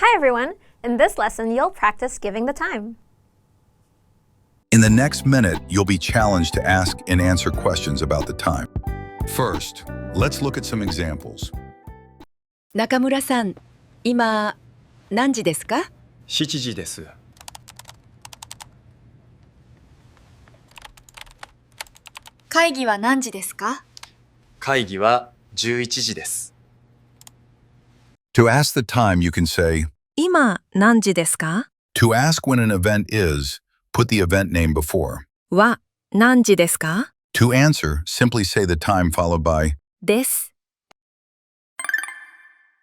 Hi everyone! In this lesson, you'll practice giving the time. In the next minute, you'll be challenged to ask and answer questions about the time. First, let's look at some examples. 中村さん、今何時ですか7時です。会議は何時ですか会議は11時です。To ask the time, you can say, 今何時ですか to ask when an event is, put the event name before. は何時ですか To answer, simply say the time followed by. です。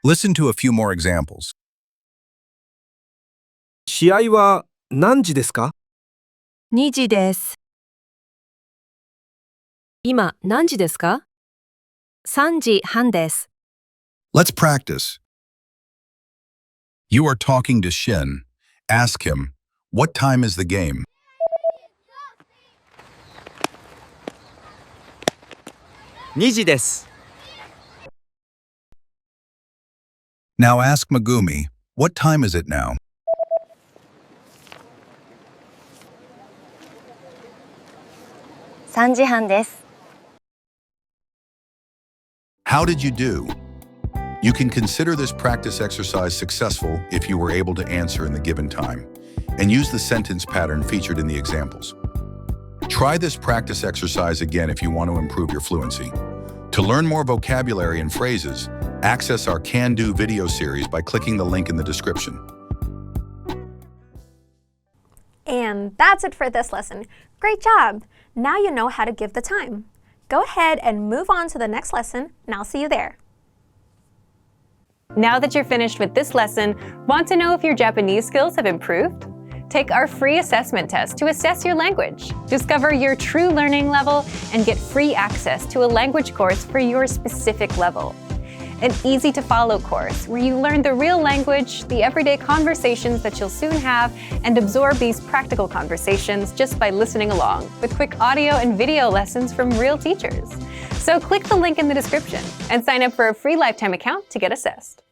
Listen to a few more examples. 試合は何時ですか2時です。今何時ですか ?3 時半です。Let's practice. You are talking to Shin. Ask him, what time is the game? 2時です。Now ask Megumi, what time is it now? 3時半です。How did you do? You can consider this practice exercise successful if you were able to answer in the given time, and use the sentence pattern featured in the examples. Try this practice exercise again if you want to improve your fluency. To learn more vocabulary and phrases, access our Can Do video series by clicking the link in the description. And that's it for this lesson. Great job! Now you know how to give the time. Go ahead and move on to the next lesson, and I'll see you there. Now that you're finished with this lesson, want to know if your Japanese skills have improved? Take our free assessment test to assess your language, discover your true learning level, and get free access to a language course for your specific level. An easy-to-follow course where you learn the real language, the everyday conversations that you'll soon have, and absorb these practical conversations just by listening along, with quick audio and video lessons from real teachers. So click the link in the description and sign up for a free lifetime account to get assessed.